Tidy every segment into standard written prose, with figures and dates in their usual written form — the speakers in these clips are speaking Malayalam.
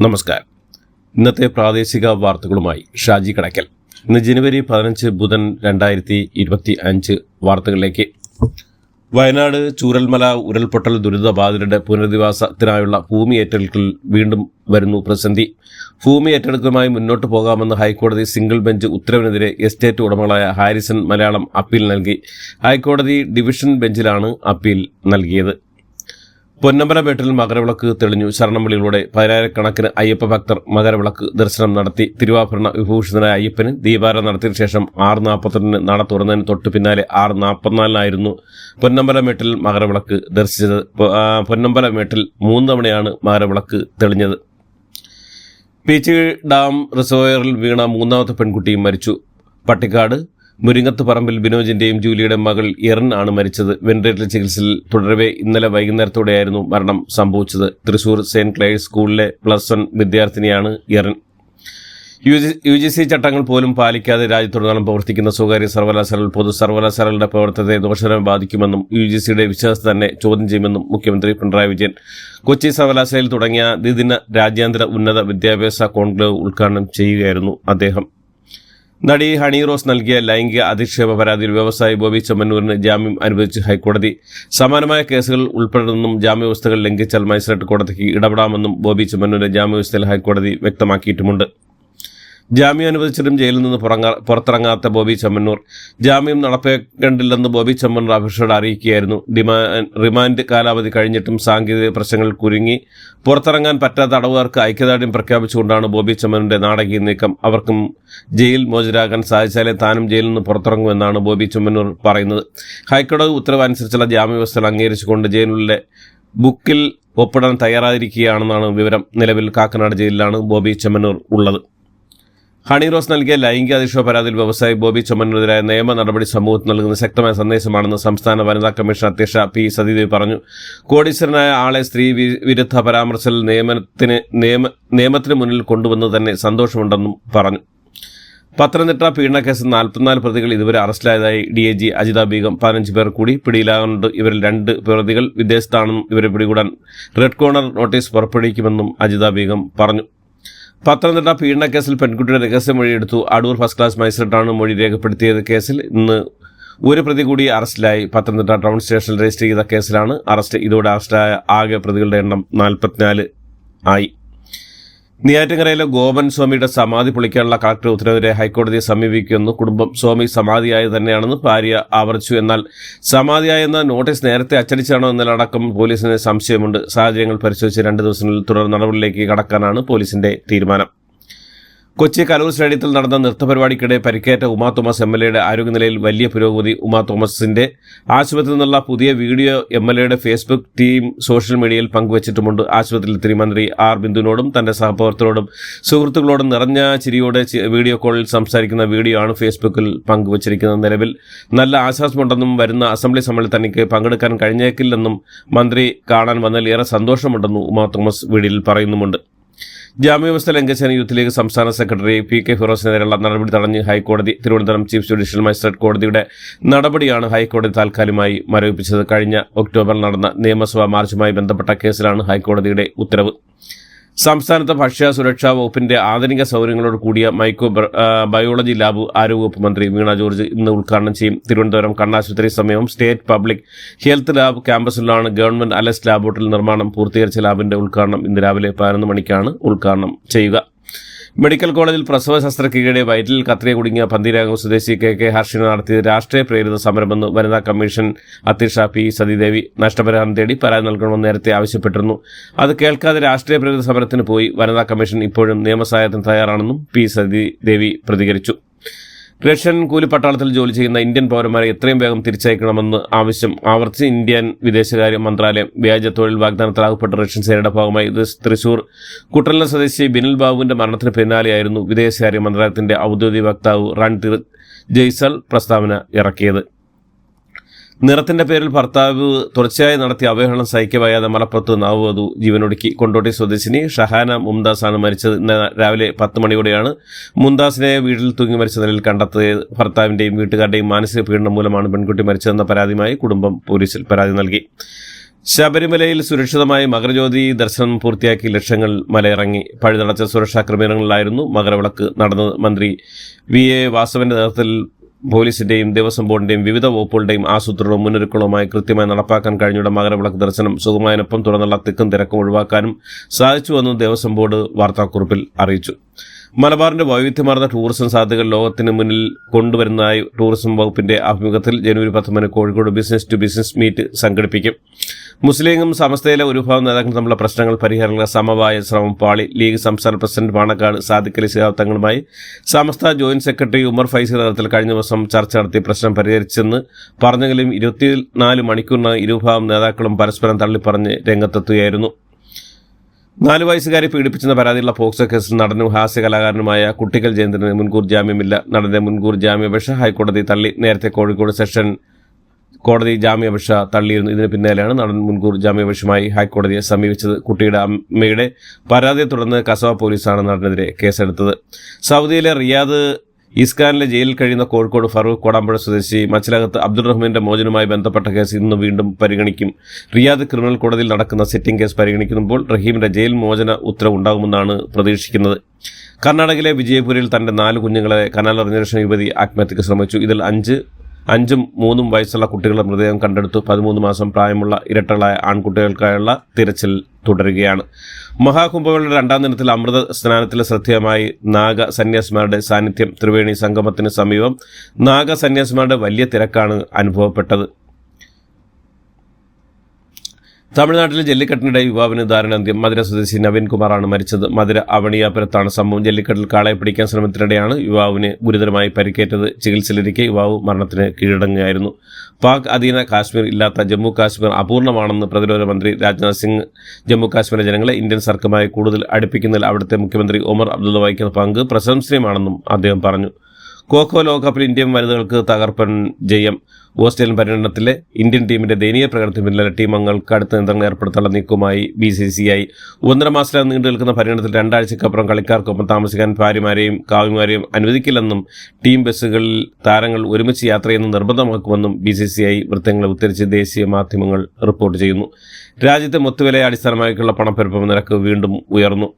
നമസ്കാരം. ഇന്നത്തെ പ്രാദേശിക വാർത്തകളുമായി ഷാജി കടയ്ക്കൽ. ഇന്ന് ജനുവരി 15 ബുധൻ 2025 വാർത്തകളിലേക്ക്. വയനാട് ചൂരൽമല ഉരുൾപൊട്ടൽ ദുരിതബാധിതരുടെ പുനരധിവാസത്തിനായുള്ള ഭൂമി ഏറ്റെടുക്കൽ വീണ്ടും വരുന്നു പ്രതിസന്ധി. ഭൂമി ഏറ്റെടുക്കലുമായി മുന്നോട്ട് പോകാമെന്ന് ഹൈക്കോടതി സിംഗിൾ ബെഞ്ച് ഉത്തരവിനെതിരെ എസ്റ്റേറ്റ് ഉടമകളായ ഹാരിസൺ മലയാളം അപ്പീൽ നൽകി. ഹൈക്കോടതി ഡിവിഷൻ ബെഞ്ചിലാണ് അപ്പീൽ നൽകിയത്. പൊന്നമ്പലമേട്ടിൽ മകരവിളക്ക് തെളിഞ്ഞു. ശരണംവിളിയിലൂടെ 10,000-കണക്കിന് അയ്യപ്പ ഭക്തർ മകരവിളക്ക് ദർശനം നടത്തി. തിരുവാഭരണ വിഭൂഷിതനായ അയ്യപ്പന് ദീപാരാധന നടത്തിയ ശേഷം 6:42 നട തുറന്നതിന് തൊട്ടു പിന്നാലെ 6:44 പൊന്നമ്പലമേട്ടിൽ മകരവിളക്ക് ദർശിച്ചത്. പൊന്നമ്പലമേട്ടിൽ 3 തവണയാണ് മകരവിളക്ക് തെളിഞ്ഞത്. പീച്ചി ഡാം റിസർവോയറിൽ വീണ 3ാമത്തെ പെൺകുട്ടിയും മരിച്ചു. പട്ടിക്കാട് മുരിങ്ങത്ത് പറമ്പിൽ ബിനോജിന്റെയും ജൂലിയുടെ മകൾ എറിൻ ആണ് മരിച്ചത്. വെന്റിലേറ്റർ ചികിത്സയിൽ തുടരവെ ഇന്നലെ വൈകുന്നേരത്തോടെയായിരുന്നു മരണം സംഭവിച്ചത്. തൃശൂർ സെന്റ് ക്ലെയർസ് സ്കൂളിലെ +1 വിദ്യാർത്ഥിനിയാണ് എറിൻ. UGC ചട്ടങ്ങൾ പോലും പാലിക്കാതെ രാജ്യത്തുടനീളം പ്രവർത്തിക്കുന്ന സ്വകാര്യ സർവകലാശാലകൾ പൊതു സർവകലാശാലകളുടെ പ്രവർത്തനത്തെ ദോഷകരമായി ബാധിക്കുമെന്നും UGCയുടെ വിശ്വാസത്തെ തന്നെ ചോദ്യം ചെയ്യുമെന്നും മുഖ്യമന്ത്രി പിണറായി വിജയൻ കൊച്ചി സർവകലാശാലയിൽ തുടങ്ങിയ ദ്വിദിന രാജ്യാന്തര ഉന്നത വിദ്യാഭ്യാസ കോൺക്ലേവ് ഉദ്ഘാടനം ചെയ്യുകയായിരുന്നു അദ്ദേഹം. നടി ഹണി റോസ് നൽകിയ ലൈംഗിക അധിക്ഷേപ പരാതിയിൽ വ്യവസായി ബോബി ചെമ്മന്നൂരിന് ജാമ്യം അനുവദിച്ച് ഹൈക്കോടതി. സമാനമായ കേസുകൾ ഉൾപ്പെടുന്നതെന്നും ജാമ്യവ്യവസ്ഥകൾ ലംഘിച്ചാൽ മജിസ്ട്രേറ്റ് കോടതിക്ക് ഇടപെടാമെന്നും ബോബി ചെമ്മന്നൂരിന്റെ ജാമ്യവ്യവസ്ഥയിൽ ഹൈക്കോടതി വ്യക്തമാക്കിയിട്ടുമുണ്ട്. ജാമ്യം അനുവദിച്ചിട്ടും ജയിലിൽ നിന്ന് പുറത്തിറങ്ങാത്ത ബോബി ചെമ്മന്നൂർ ജാമ്യം നടപ്പാക്കേണ്ടില്ലെന്ന് ബോബി ചെമ്മന്നൂർ അഭിഷേകോട് അറിയിക്കുകയായിരുന്നു. റിമാൻഡ് കാലാവധി കഴിഞ്ഞിട്ടും സാങ്കേതിക പ്രശ്നങ്ങൾ കുരുങ്ങി പുറത്തിറങ്ങാൻ പറ്റാത്ത തടവുകാർക്ക് ഐക്യദാർഢ്യം പ്രഖ്യാപിച്ചുകൊണ്ടാണ് ബോബി ചെമ്മന്നൂരിന്റെ നാടകീയ നീക്കം. അവർക്കും ജയിൽ മോചിതരാകാൻ സാധിച്ചാലേ താനും ജയിലിൽ നിന്ന് പുറത്തിറങ്ങുമെന്നാണ് ബോബി ചെമ്മന്നൂർ പറയുന്നത്. ഹൈക്കോടതി ഉത്തരവ് അനുസരിച്ചുള്ള ജാമ്യവ്യവസ്ഥകൾ അംഗീകരിച്ചുകൊണ്ട് ജയിലിലെ ബുക്കിൽ ഒപ്പിടാൻ തയ്യാറായിരിക്കുകയാണെന്നാണ് വിവരം. നിലവിൽ കാക്കനാട് ജയിലിലാണ് ബോബി ചെമ്മന്നൂർ ഉള്ളത്. ഹണി റോസ് നൽകിയ ലൈംഗിക അധിക്ഷേപ പരാതിയിൽ വ്യവസായി ബോബി ചെമ്മന്നൂരിനെതിരായ നിയമ നടപടി സമൂഹത്തിന് നൽകുന്ന ശക്തമായ സന്ദേശമാണെന്ന് സംസ്ഥാന വനിതാ കമ്മീഷൻ അധ്യക്ഷ P. സതീദേവി പറഞ്ഞു. കോടീശ്വരനായ ആളെ സ്ത്രീ വിരുദ്ധ പരാമർശത്തിൽ നിയമത്തിന് മുന്നിൽ കൊണ്ടുവന്നത് തന്നെ സന്തോഷമുണ്ടെന്നും പറഞ്ഞു. പത്തനംതിട്ട പീഡനക്കേസിൽ 44 പ്രതികൾ ഇതുവരെ അറസ്റ്റിലായതായി DIG അജിത ബീഗം. 15 പേർ കൂടി പിടിയിലാകുന്നുണ്ട്. ഇവരിൽ 2 പ്രതികൾ വിദേശത്താണെന്നും ഇവരെ പിടികൂടാൻ റെഡ് കോർണർ നോട്ടീസ് പുറപ്പെടുവിക്കുമെന്നും അജിത ബീഗം പറഞ്ഞു. പത്തനംതിട്ട പീഡനക്കേസിൽ പെൺകുട്ടിയുടെ രഹസ്യമൊഴിയെടുത്തു. അടൂർ ഫസ്റ്റ് ക്ലാസ് മജിസ്ട്രേറ്റാണ് മൊഴി രേഖപ്പെടുത്തിയത്. കേസിൽ ഇന്ന് 1 പ്രതി കൂടി അറസ്റ്റിലായി. പത്തനംതിട്ട ടൗൺ സ്റ്റേഷനിൽ രജിസ്റ്റർ ചെയ്ത കേസിലാണ് അറസ്റ്റ്. ഇതോടെ അറസ്റ്റിലായ ആകെ പ്രതികളുടെ എണ്ണം 44 ആയി. നെയ്യാറ്റിൻകരയിലെ ഗോപൻ സ്വാമിയുടെ സമാധി പൊളിക്കാനുള്ള കളക്ടർ ഉത്തരവിനെ ഹൈക്കോടതിയെ സമീപിക്കുമെന്ന് കുടുംബം. സ്വാമി സമാധിയായത് തന്നെയാണെന്ന് ഭാര്യ ആവർത്തിച്ചു. എന്നാൽ സമാധിയായെന്ന നോട്ടീസ് നേരത്തെ അച്ചടിച്ചാണോ എന്നതിലടക്കം പോലീസിന് സംശയമുണ്ട്. സാഹചര്യങ്ങൾ പരിശോധിച്ച് 2 ദിവസങ്ങളിൽ തുടർ നടപടിയിലേക്ക് കടക്കാനാണ് പോലീസിന്റെ തീരുമാനം. കൊച്ചി കലൂർ സ്റ്റേഡിയത്തിൽ നടന്ന നൃത്തപരിപാടിക്കിടെ പരിക്കേറ്റ ഉമാ തോമസ് MLAയുടെ ആരോഗ്യനിലയിൽ വലിയ പുരോഗതി. ഉമാ തോമസിന്റെ ആശുപത്രിയിൽ നിന്നുള്ള പുതിയ വീഡിയോ MLAയുടെ ഫേസ്ബുക്ക് ടീം സോഷ്യൽ മീഡിയയിൽ പങ്കുവച്ചിട്ടുമുണ്ട്. ആശുപത്രിയിലെത്തിയ മന്ത്രി R. ബിന്ദുവിനോടും തന്റെ സഹപ്രവർത്തകരോടും സുഹൃത്തുക്കളോടും നിറഞ്ഞ ചിരിയോടെ വീഡിയോ കോളിൽ സംസാരിക്കുന്ന വീഡിയോ ആണ് ഫേസ്ബുക്കിൽ പങ്കുവച്ചിരിക്കുന്നത്. നിലവിൽ നല്ല ആശ്വാസമുണ്ടെന്നും വരുന്ന അസംബ്ലി സമ്മേളനത്തിൽ തനിക്ക് പങ്കെടുക്കാൻ കഴിഞ്ഞേക്കില്ലെന്നും മന്ത്രി കാണാൻ വന്നതിൽ ഏറെ സന്തോഷമുണ്ടെന്നും ഉമാ തോമസ് വീഡിയോയിൽ പറയുന്നുമുണ്ട്. ജാമ്യവ്യവസ്ഥ ലംഘിച്ചതിന് യൂത്ത് ലീഗ് സംസ്ഥാന സെക്രട്ടറി PK ഫിറോസിനെതിരെയുള്ള നടപടി തടഞ്ഞ് ഹൈക്കോടതി. തിരുവനന്തപുരം ചീഫ് ജുഡീഷ്യൽ മജിസ്ട്രേറ്റ് കോടതിയുടെ നടപടിയാണ് ഹൈക്കോടതി താൽക്കാലികമായി മരവിപ്പിച്ചത്. കഴിഞ്ഞ ഒക്ടോബറിൽ നടന്ന നിയമസഭാ മാർച്ചുമായി ബന്ധപ്പെട്ട കേസിലാണ് ഹൈക്കോടതിയുടെ ഉത്തരവ്. സംസ്ഥാനത്ത് ഭക്ഷ്യ സുരക്ഷാ വകുപ്പിന്റെ ആധുനിക സൗകര്യങ്ങളോട് കൂടിയ ബയോളജി ലാബ് ആരോഗ്യവകുപ്പ് മന്ത്രി വീണ ജോർജ് ഇന്ന് ഉദ്ഘാടനം ചെയ്യും. തിരുവനന്തപുരം കണ്ണാശുപത്രി സമീപം സ്റ്റേറ്റ് പബ്ലിക് ഹെൽത്ത് ലാബ് ക്യാമ്പസിലാണ് ഗവൺമെന്റ് അലസ് ലാബോറട്ടറിയിൽ നിർമ്മാണം പൂർത്തീകരിച്ച ലാബിന്റെ ഉദ്ഘാടനം ഇന്ന് രാവിലെ 11 മണിക്കാണ് ഉദ്ഘാടനം ചെയ്യുക. മെഡിക്കൽ കോളേജിൽ പ്രസവ ശസ്ത്രക്രിയയുടെ വയറ്റിൽ കത്രിക കുടുങ്ങിയ പന്തീരാങ്കം സ്വദേശി KK ഹർഷിന നടത്തിയത് രാഷ്ട്രീയ പ്രേരിത സമരമെന്ന് വനിതാ കമ്മീഷൻ അധ്യക്ഷ P. സതീദേവി. നഷ്ടപരിഹാരം തേടി പരാതി നൽകണമെന്ന് നേരത്തെ ആവശ്യപ്പെട്ടിരുന്നു. അത് കേൾക്കാതെ രാഷ്ട്രീയ പ്രേരിത സമരത്തിന് പോയി. വനിതാ കമ്മീഷൻ ഇപ്പോഴും നിയമസഹായത്തിന് തയ്യാറാണെന്നും P. സതീദേവി പ്രതികരിച്ചു. റഷ്യൻ കൂലിപ്പട്ടാളത്തിൽ ജോലി ചെയ്യുന്ന ഇന്ത്യൻ പൗരന്മാരെ എത്രയും വേഗം തിരിച്ചയക്കണമെന്ന് ആവശ്യം ആവർത്തിച്ച് ഇന്ത്യൻ വിദേശകാര്യ മന്ത്രാലയം. വ്യാജ തൊഴിൽ വാഗ്ദാനത്തിൽ അകപ്പെട്ട റഷ്യൻ സേനയുടെ ഭാഗമായി തൃശൂർ കുട്ടലിന സ്വദേശി ബിനിൽ ബാബുവിന്റെ മരണത്തിന് പിന്നാലെയായിരുന്നു വിദേശകാര്യ മന്ത്രാലയത്തിന്റെ ഔദ്യോഗിക വക്താവ് രൺധീർ ജയ്സ്വാൾ പ്രസ്താവന ഇറക്കിയത്. നിറത്തിന്റെ പേരിൽ ഭർത്താവ് തുടർച്ചയായി നടത്തിയ അവഹേളനം സഹിക്കവയ്യാതെ മലപ്പുറത്ത് നവവധു ജീവനൊടുക്കി. കൊണ്ടോട്ടി സ്വദേശിനി ഷഹാന മുംതാസാണ് മരിച്ചത്. ഇന്ന് രാവിലെ 10 മണിയോടെയാണ് മുംതാസിനെ വീട്ടിൽ തൂങ്ങി മരിച്ച നിലയിൽ കണ്ടെത്തിയത്. ഭർത്താവിന്റെയും വീട്ടുകാരുടെയും മാനസിക പീഡനം മൂലമാണ് പെൺകുട്ടി മരിച്ചതെന്ന പരാതിയുമായി കുടുംബം പോലീസിൽ പരാതി നൽകി. ശബരിമലയിൽ സുരക്ഷിതമായി മകരജ്യോതി ദർശനം പൂർത്തിയാക്കി ലക്ഷങ്ങൾ മലയിറങ്ങി. പഴുതടച്ച സുരക്ഷാ ക്രമീകരണങ്ങളിലായിരുന്നു മകരവിളക്ക് നടന്നത്. മന്ത്രി VA വാസവന്റെ നേതൃത്വത്തിൽ പോലീസിന്റെയും ദേവസ്വം ബോർഡിന്റെയും വിവിധ വകുപ്പുകളുടെയും ആസൂത്രണവും മുന്നൊരുക്കങ്ങളുമായി കൃത്യമായി നടപ്പാക്കാൻ കഴിഞ്ഞുള്ള മകരവിളക്ക് ദർശനം സുഗമമായതിനൊപ്പം തുടർന്നുള്ള തിക്കും തിരക്കും ഒഴിവാക്കാനും സാധിച്ചുവെന്ന് ദേവസ്വം ബോർഡ് വാർത്താക്കുറിപ്പിൽ അറിയിച്ചു. മലബാറിന്റെ വൈവിധ്യമാർന്ന ടൂറിസം സാധ്യതകൾ ലോകത്തിന് മുന്നിൽ കൊണ്ടുവരുന്നതായി ടൂറിസം വകുപ്പിന്റെ ആഭിമുഖ്യത്തിൽ ജനുവരി 19 Kozhikode business to business meet സംഘടിപ്പിക്കും. മുസ്ലിം സമസ്തയിലെ ഒരു വിഭാഗം നേതാക്കൾ തമ്മിലുള്ള പ്രശ്നങ്ങൾ പരിഹരിക്കാനുള്ള സമവായ ശ്രമം പാളി. ലീഗ് സംസ്ഥാന പ്രസിഡന്റ് പാണക്കാട് സാദിഖ് അലി ശിഹാബ് തങ്ങളുമായി സമസ്ത ജോയിന്റ് സെക്രട്ടറി ഉമർ ഫൈസി നേതൃത്വത്തിൽ കഴിഞ്ഞ ദിവസം ചർച്ച നടത്തി പ്രശ്നം പരിഹരിച്ചെന്ന് പറഞ്ഞെങ്കിലും 24 മണിക്കൂറിന് ഇരുവിഭാഗം നേതാക്കളും പരസ്പരം തള്ളിപ്പറഞ്ഞ് രംഗത്തെത്തുകയായിരുന്നു. 4 വയസ്സുകാരെ പീഡിപ്പിച്ചെന്ന പരാതിയുള്ള പോക്സോ കേസിൽ നടനും ഹാസ്യ കലാകാരനുമായ കുട്ടിക്കൽ ജയേന്ദ്രന് മുൻകൂർ ജാമ്യമില്ല. നടന്റെ മുൻകൂർ ജാമ്യാപേക്ഷ ഹൈക്കോടതി തള്ളി. നേരത്തെ കോഴിക്കോട് സെഷൻ കോടതി ജാമ്യാപേക്ഷ തള്ളിയിരുന്നു. ഇതിന് പിന്നാലെയാണ് നടൻ മുൻകൂർ ജാമ്യാപേക്ഷയുമായി ഹൈക്കോടതിയെ സമീപിച്ചത്. കുട്ടിയുടെ അമ്മയുടെ പരാതിയെ തുടർന്ന് കസബ പോലീസാണ് നടനെതിരെ കേസെടുത്തത്. സൗദിയിലെ റിയാദ് ഇസ്കാനിലെ ജയിലിൽ കഴിയുന്ന കോഴിക്കോട് ഫറൂഖ് കോടാമ്പുഴ സ്വദേശി മച്ചിലകത്ത് അബ്ദുൾ റഹ്മാന്റെ മോചനവുമായി ബന്ധപ്പെട്ട കേസ് ഇന്ന് വീണ്ടും പരിഗണിക്കും. റിയാദ് ക്രിമിനൽ കോടതിയിൽ നടക്കുന്ന സിറ്റിംഗ് കേസ് പരിഗണിക്കുമ്പോൾ റഹീമിന്റെ ജയിൽ മോചന ഉത്തരവ് ഉണ്ടാകുമെന്നാണ് പ്രതീക്ഷിക്കുന്നത്. കർണാടകയിലെ വിജയപുരയിൽ തന്റെ 4 കുഞ്ഞുങ്ങളെ കനാലെറിഞ്ഞ യുവതി ആത്മഹത്യക്ക് ശ്രമിച്ചു. ഇതിൽ 5ഉം 3ഉം വയസ്സുള്ള കുട്ടികളുടെ മൃതദേഹം കണ്ടെടുത്തു. 13 മാസം പ്രായമുള്ള ഇരട്ടകളായ ആൺകുട്ടികൾക്കായുള്ള തിരച്ചിൽ തുടരുകയാണ്. മഹാകുംഭമേളയുടെ 2ാം ദിനത്തിൽ അമൃത സ്നാനത്തിൽ ശ്രദ്ധേയമായി നാഗ സന്യാസിമാരുടെ സാന്നിധ്യം. ത്രിവേണി സംഗമത്തിന് സമീപം നാഗ സന്യാസിമാരുടെ വലിയ തിരക്കാണ് അനുഭവപ്പെട്ടത്. തമിഴ്നാട്ടിലെ ജല്ലിക്കെട്ടിനിടെ യുവാവിന് ദാരുണാന്ത്യം. മധുര സ്വദേശി നവീൻ കുമാറാണ് മരിച്ചത്. മധുര അവണിയാപുരത്താണ് സംഭവം. ജല്ലിക്കെട്ടിൽ കാളയെ പിടിക്കാൻ ശ്രമത്തിനിടെയാണ് യുവാവിന് ഗുരുതരമായി പരിക്കേറ്റത്. ചികിത്സയിലിരിക്കെ യുവാവ് മരണത്തിന് കീഴടങ്ങുകയായിരുന്നു. പാക് അധീന കാശ്മീർ ഇല്ലാത്ത ജമ്മു കാശ്മീർ അപൂർണമാണെന്ന് പ്രതിരോധ മന്ത്രി രാജ്നാഥ് സിംഗ്. ജമ്മു കാശ്മീരിലെ ജനങ്ങളെ ഇന്ത്യൻ സർക്കാരുമായി കൂടുതൽ അടുപ്പിക്കുന്നതിൽ അവിടുത്തെ മുഖ്യമന്ത്രി ഒമർ അബ്ദുള്ള വഹിക്കുന്ന പങ്ക് പ്രശംസനീയമാണെന്നും അദ്ദേഹം പറഞ്ഞു. ഖോ ലോകകപ്പിൽ ഇന്ത്യൻ വനിതകൾക്ക് തകർപ്പൻ ജയം. ഓസ്ട്രേലിയൻ പര്യടനത്തിലെ ഇന്ത്യൻ ടീമിന്റെ ദയനീയ പ്രകടനത്തിന് പിന്നാലെ ടീം അംഗങ്ങൾക്ക് കടുത്ത നിയന്ത്രണങ്ങൾ ഏർപ്പെടുത്താനുള്ള നീക്കവുമായി BCCI. 1.5 മാസത്തിലാണ് നീണ്ടു നിൽക്കുന്ന പര്യടനത്തിൽ 2 ആഴ്ചക്കപ്പുറം കളിക്കാർക്കൊപ്പം താമസിക്കാൻ ഭാര്യമാരെയും കാവ്യമാരെയും അനുവദിക്കില്ലെന്നും ടീം ബസ്സുകളിൽ താരങ്ങൾ ഒരുമിച്ച് യാത്ര ചെയ്യുന്ന നിർബന്ധമാക്കുമെന്നും BCCI വൃത്തങ്ങളെ ഉദ്ധരിച്ച് ദേശീയ മാധ്യമങ്ങൾ റിപ്പോർട്ട് ചെയ്യുന്നു. രാജ്യത്തെ മൊത്തവിലയെ അടിസ്ഥാനമാക്കിയുള്ള പണപ്പെരുപ്പ നിരക്ക് വീണ്ടും ഉയർന്നു.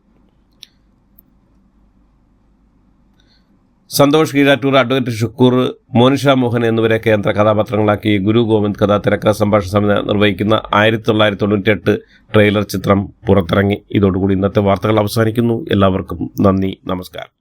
സന്തോഷ് കീഴാറ്റൂർ, അഡ്വക്കേറ്റ് ഷുക്കൂർ, മോനിഷ മോഹൻ എന്നിവരെ കേന്ദ്ര കഥാപാത്രങ്ങളാക്കി ഗുരു ഗോവിന്ദ് കഥ തിരക്കഥ സംഭാഷണ സമിതി നിർവഹിക്കുന്ന 1998 ട്രെയിലർ ചിത്രം പുറത്തിറങ്ങി. ഇതോടുകൂടി ഇന്നത്തെ വാർത്തകൾ അവസാനിക്കുന്നു. എല്ലാവർക്കും നന്ദി, നമസ്കാരം.